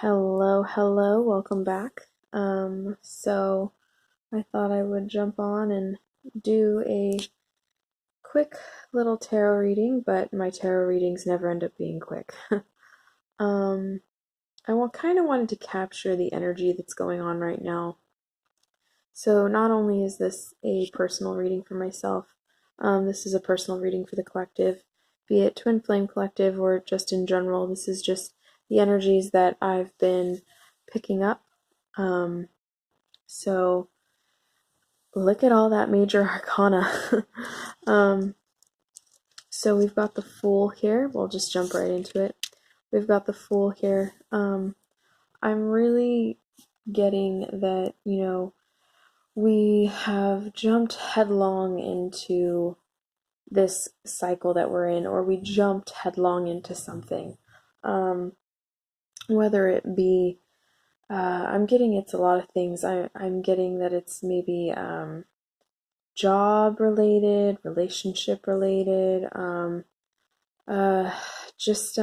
Hello, welcome back. So I thought I would jump on and do a quick little tarot reading, but my tarot readings never end up being quick. um, kind of wanted to capture the energy that's going on right now. So not only is this a personal reading for myself, this is a personal reading for the collective, be it Twin Flame Collective or just in general. This is just the energies that I've been picking up. So look at all that major arcana. um, so we've got the Fool here. We'll just jump right into it. We've got the Fool here. I'm really getting that, we have jumped headlong into this cycle that we're in, or we jumped headlong into something. Whether it be, I'm getting it's a lot of things. I'm getting that it's maybe job related, relationship related, uh, just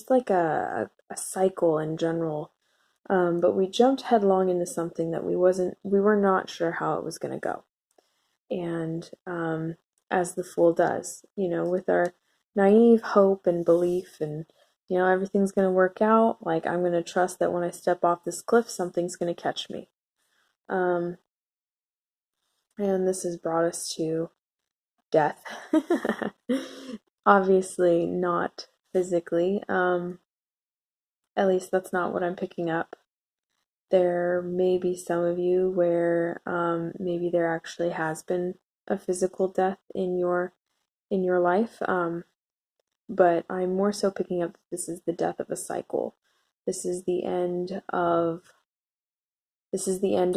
like a cycle in general. But we jumped headlong into something that we were not sure how it was going to go. And as the Fool does, with our naive hope and belief and, everything's going to work out. Like, I'm going to trust that when I step off this cliff, something's going to catch me. And this has brought us to death. Obviously not physically. At least that's not what I'm picking up. There may be some of you where maybe there actually has been a physical death in your life. But I'm more so picking up that this is the death of a cycle. This is the end of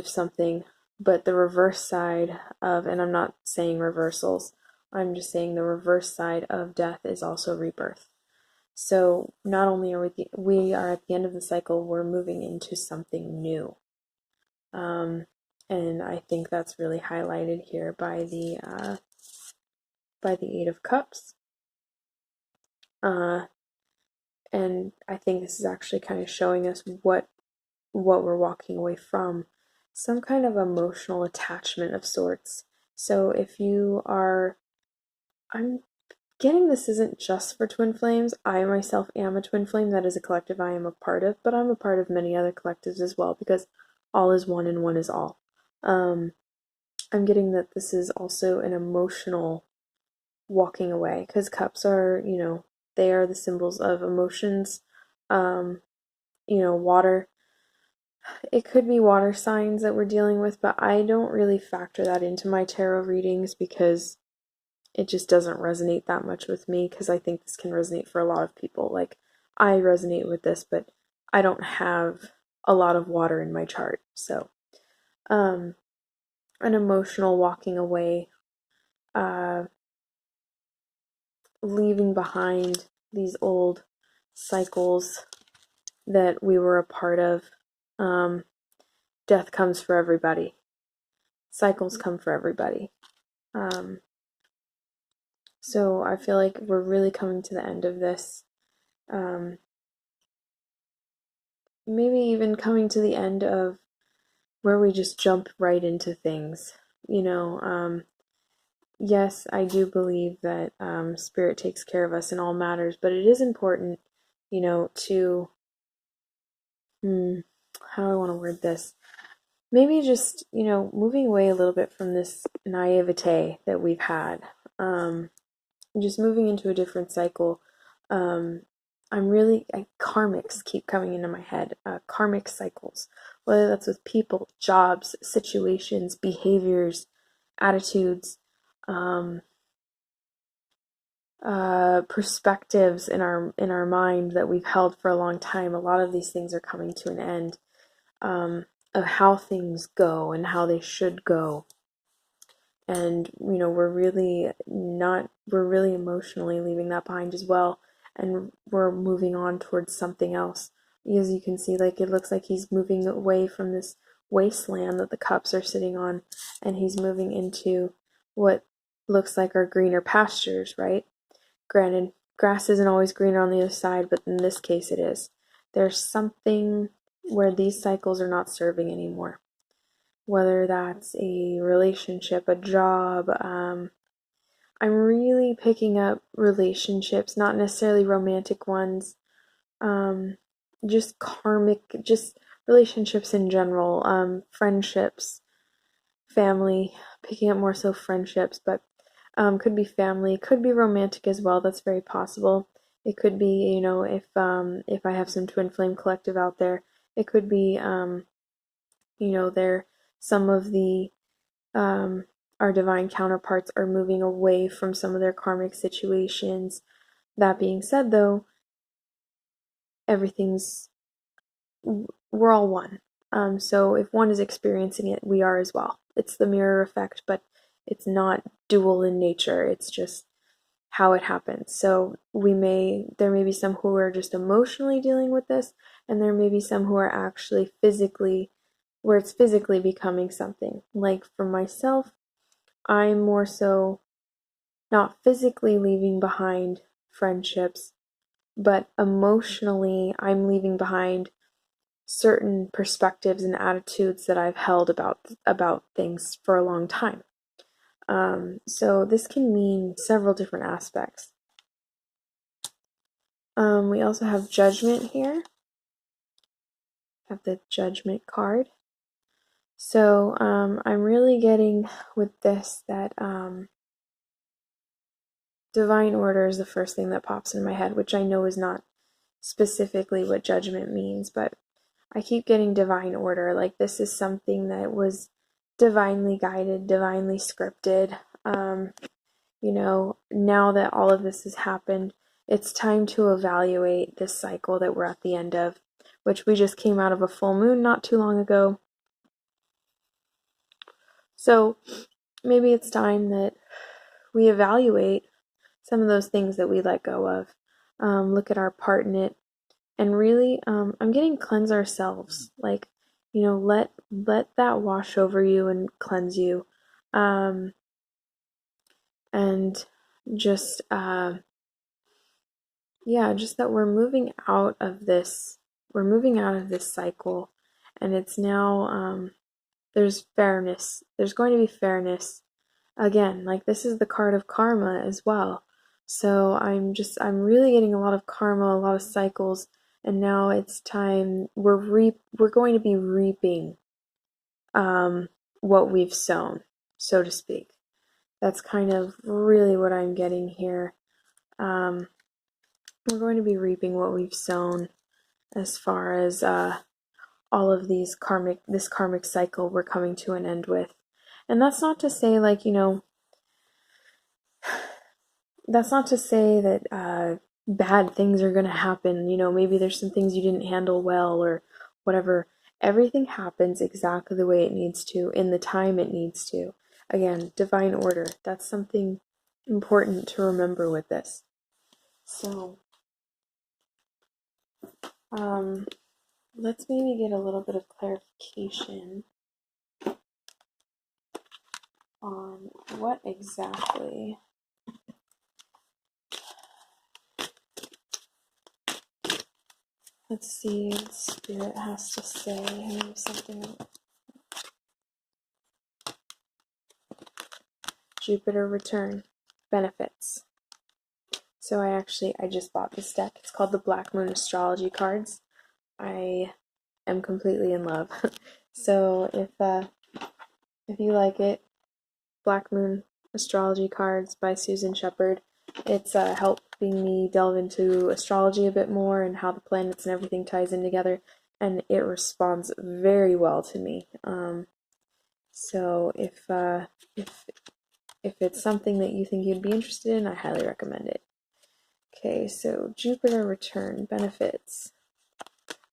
something, but the reverse side of, and I'm not saying reversals, I'm just saying the reverse side of death is also rebirth. So not only are we are at the end of the cycle, we're moving into something new. And I think that's really highlighted here by the Eight of Cups. And I think this is actually kind of showing us what we're walking away from, some kind of emotional attachment of sorts. So if you are, I'm getting this isn't just for Twin Flames. I myself am a Twin Flame. That is a collective I am a part of, but I'm a part of many other collectives as well, because all is one and one is all. I'm getting that this is also an emotional walking away, because cups are, they are the symbols of emotions. Water. It could be water signs that we're dealing with, but I don't really factor that into my tarot readings because it just doesn't resonate that much with me, because I think this can resonate for a lot of people. Like, I resonate with this, but I don't have a lot of water in my chart. So, an emotional walking away, leaving behind these old cycles that we were a part of. Death comes for everybody. Cycles come for everybody. So I feel like we're really coming to the end of this. Maybe even coming to the end of where we just jump right into things. Yes, I do believe that Spirit takes care of us in all matters, but it is important, to, how do I want to word this? Maybe just, moving away a little bit from this naivete that we've had. Just moving into a different cycle. Karmics keep coming into my head. Karmic cycles, whether that's with people, jobs, situations, behaviors, attitudes, perspectives in our mind that we've held for a long time. A lot of these things are coming to an end, of how things go and how they should go. And we're really emotionally leaving that behind as well, and we're moving on towards something else. As you can see, like, it looks like he's moving away from this wasteland that the cups are sitting on, and he's moving into what looks like our greener pastures, right? Granted, grass isn't always greener on the other side, but in this case it is. there's something where these cycles are not serving anymore. Whether that's a relationship, a job, I'm really picking up relationships, not necessarily romantic ones, um, just karmic, just relationships in general, friendships, family, picking up more so friendships, but could be family, could be romantic as well. That's very possible. It could be, if I have some twin flame collective out there, it could be, there some of the our divine counterparts are moving away from some of their karmic situations. That being said, though, everything's we're all one. So if one is experiencing it, we are as well. It's the mirror effect, but it's not dual in nature. It's just how it happens. So there may be some who are just emotionally dealing with this, and there may be some who are actually physically, where it's physically becoming something. Like for myself, I'm more so not physically leaving behind friendships, but emotionally, I'm leaving behind certain perspectives and attitudes that I've held about things for a long time. So this can mean several different aspects. We also have Judgment here. Have the Judgment card. So I'm really getting with this that Divine Order is the first thing that pops in my head, which I know is not specifically what Judgment means, but I keep getting Divine Order. Like this is something that was divinely guided, divinely scripted. Now that all of this has happened, it's time to evaluate this cycle that we're at the end of, which we just came out of a full moon not too long ago. So maybe it's time that we evaluate some of those things that we let go of, look at our part in it, and really, I'm getting cleanse ourselves. Like, let that wash over you and cleanse you, and just just that we're moving out of this. We're moving out of this cycle, and it's now there's fairness. There's going to be fairness again. Like this is the card of karma as well. So I'm really getting a lot of karma, a lot of cycles, and now it's time we're going to be reaping what we've sown, so to speak. That's kind of really what I'm getting here. We're going to be reaping what we've sown as far as all of this karmic cycle we're coming to an end with. And that's not to say that's not to say that bad things are going to happen. Maybe there's some things you didn't handle well or whatever. Everything happens exactly the way it needs to, in the time it needs to. Again, divine order. That's something important to remember with this. So, let's maybe get a little bit of clarification on what exactly let's see what Spirit has to say. Maybe something like Jupiter return benefits. So I just bought this deck. It's called the Black Moon Astrology cards. I am completely in love. So if you like it, Black Moon Astrology cards by Susan Shepard. It's helping me delve into astrology a bit more and how the planets and everything ties in together, and it responds very well to me. So if it's something that you think you'd be interested in, I highly recommend it. Okay, so Jupiter return benefits.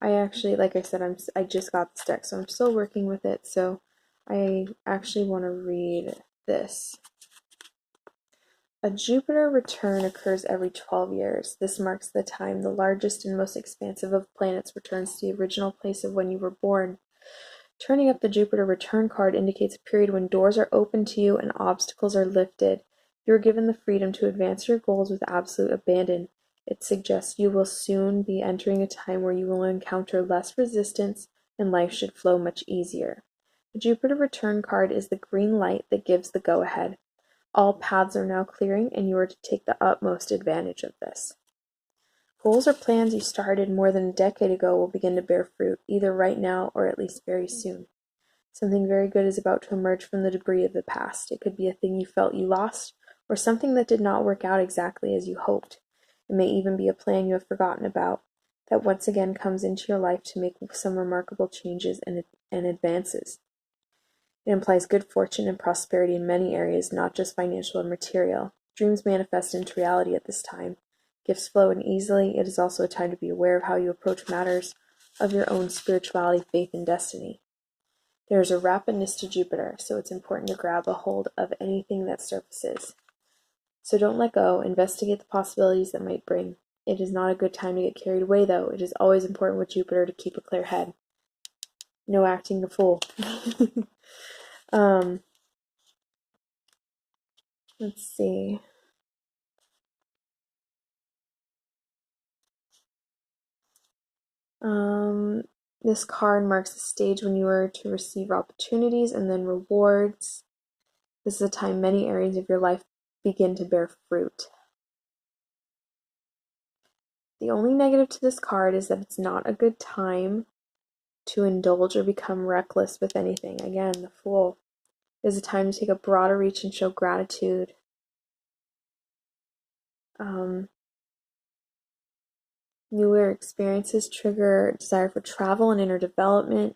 I actually, like I said, I just got this deck, so I'm still working with it. So I actually want to read this. A Jupiter return occurs every 12 years. This marks the time the largest and most expansive of planets returns to the original place of when you were born. Turning up the Jupiter return card indicates a period when doors are open to you and obstacles are lifted. You are given the freedom to advance your goals with absolute abandon. It suggests you will soon be entering a time where you will encounter less resistance and life should flow much easier. The Jupiter return card is the green light that gives the go-ahead. All paths are now clearing, and you are to take the utmost advantage of this. Goals or plans you started more than a decade ago will begin to bear fruit, either right now or at least very soon. Something very good is about to emerge from the debris of the past. It could be a thing you felt you lost, or something that did not work out exactly as you hoped. It may even be a plan you have forgotten about, that once again comes into your life to make some remarkable changes and advances. It implies good fortune and prosperity in many areas, not just financial and material. Dreams manifest into reality at this time. Gifts flow in easily. It is also a time to be aware of how you approach matters of your own spirituality, faith, and destiny. There is a rapidness to Jupiter, so it's important to grab a hold of anything that surfaces. So don't let go. Investigate the possibilities that might bring. It is not a good time to get carried away, though. It is always important with Jupiter to keep a clear head. No acting the fool. Let's see. This card marks the stage when you are to receive opportunities and then rewards. This is a time many areas of your life begin to bear fruit. The only negative to this card is that it's not a good time to indulge or become reckless with anything. Again, the Fool. It is a time to take a broader reach and show gratitude. Newer experiences trigger desire for travel and inner development.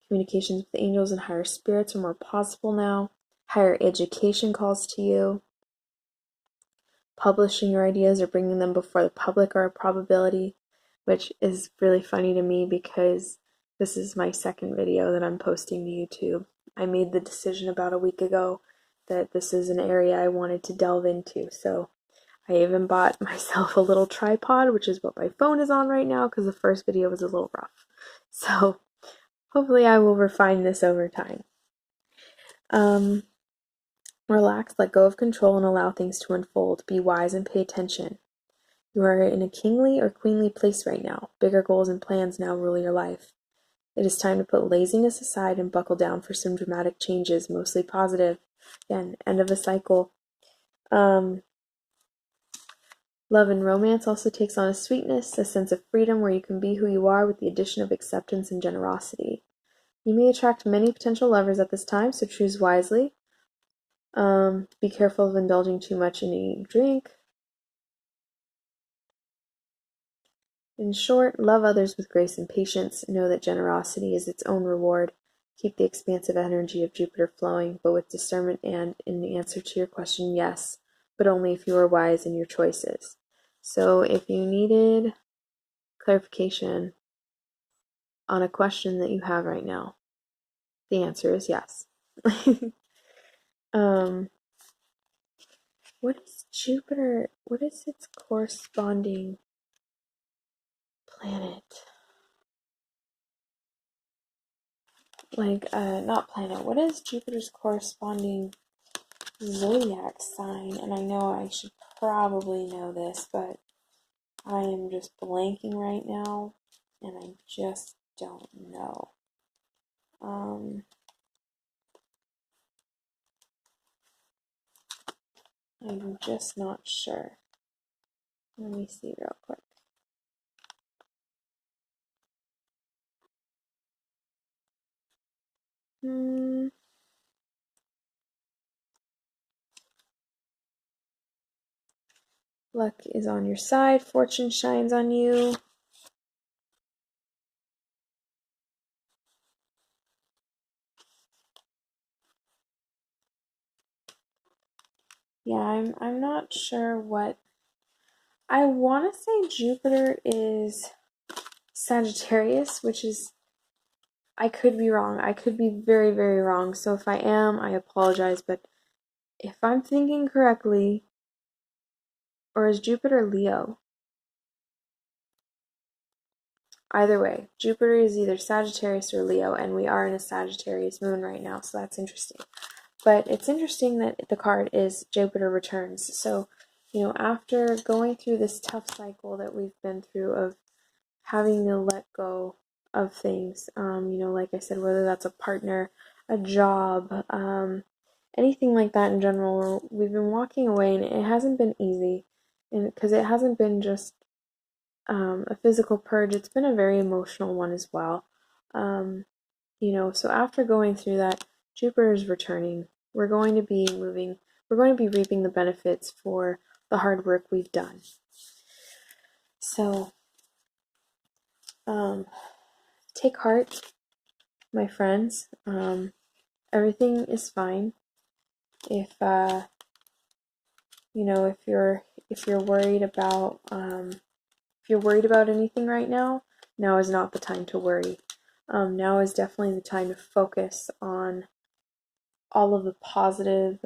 Communications with angels and higher spirits are more possible now. Higher education calls to you. Publishing your ideas or bringing them before the public are a probability, which is really funny to me because this is my second video that I'm posting to YouTube. I made the decision about a week ago that this is an area I wanted to delve into, so I even bought myself a little tripod, which is what my phone is on right now because the first video was a little rough. So hopefully I will refine this over time. Relax, let go of control, and allow things to unfold. Be wise and pay attention. You are in a kingly or queenly place right now. Bigger goals and plans now rule your life. It is time to put laziness aside and buckle down for some dramatic changes, mostly positive. Again, end of a cycle. Love and romance also takes on a sweetness, a sense of freedom where you can be who you are with the addition of acceptance and generosity. You may attract many potential lovers at this time, so choose wisely. Be careful of indulging too much in eating and drink. In short, love others with grace and patience. Know that generosity is its own reward. Keep the expansive energy of Jupiter flowing, but with discernment and, in the answer to your question, yes, but only if you are wise in your choices. So if you needed clarification on a question that you have right now, the answer is yes. What is Jupiter? What is its corresponding planet? Not planet. What is Jupiter's corresponding zodiac sign? And I know I should probably know this, but I am just blanking right now, and I just don't know. I'm just not sure. Let me see real quick. Luck is on your side. Fortune shines on you. Yeah, I'm not sure what. I want to say Jupiter is Sagittarius, which is, I could be wrong. I could be very, very wrong. So if I am, I apologize. But if I'm thinking correctly, or is Jupiter Leo? Either way, Jupiter is either Sagittarius or Leo, and we are in a Sagittarius moon right now, so that's interesting. But it's interesting that the card is Jupiter returns. So, after going through this tough cycle that we've been through of having to let go of things, like I said, whether that's a partner, a job, anything like that in general, we've been walking away and it hasn't been easy. And because it hasn't been just a physical purge, it's been a very emotional one as well. So after going through that, Jupiter is returning. We're going to be moving, we're going to be reaping the benefits for the hard work we've done. So, take heart, my friends. Everything is fine. If if you're worried about anything right now, now is not the time to worry. Now is definitely the time to focus on all of the positive,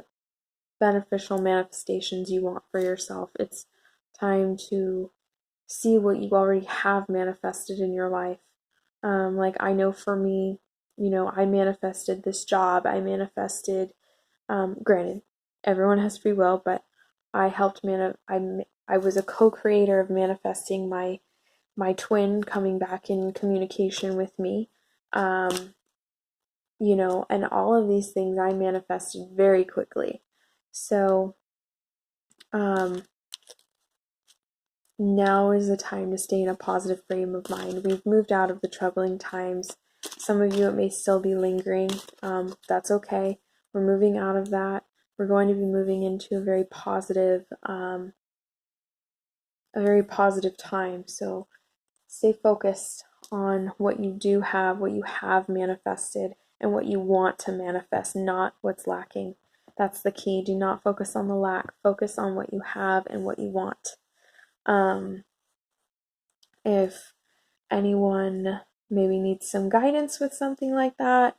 beneficial manifestations you want for yourself. It's time to see what you already have manifested in your life. Like I know for me, I manifested this job. I manifested, granted, everyone has free will, but I helped I was a co-creator of manifesting my twin coming back in communication with me. And all of these things I manifested very quickly. So, now is the time to stay in a positive frame of mind. We've moved out of the troubling times. Some of you, it may still be lingering. That's okay. We're moving out of that. We're going to be moving into a very positive time. So stay focused on what you do have, what you have manifested, and what you want to manifest, not what's lacking. That's the key. Do not focus on the lack. Focus on what you have and what you want. If anyone maybe needs some guidance with something like that,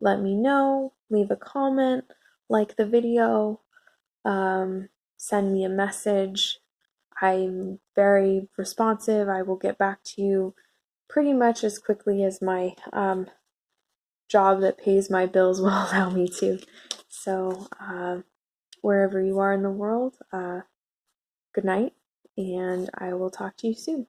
let me know. Leave a comment, like the video, send me a message. I'm very responsive. I will get back to you pretty much as quickly as my job that pays my bills will allow me to. So, wherever you are in the world, good night, and I will talk to you soon.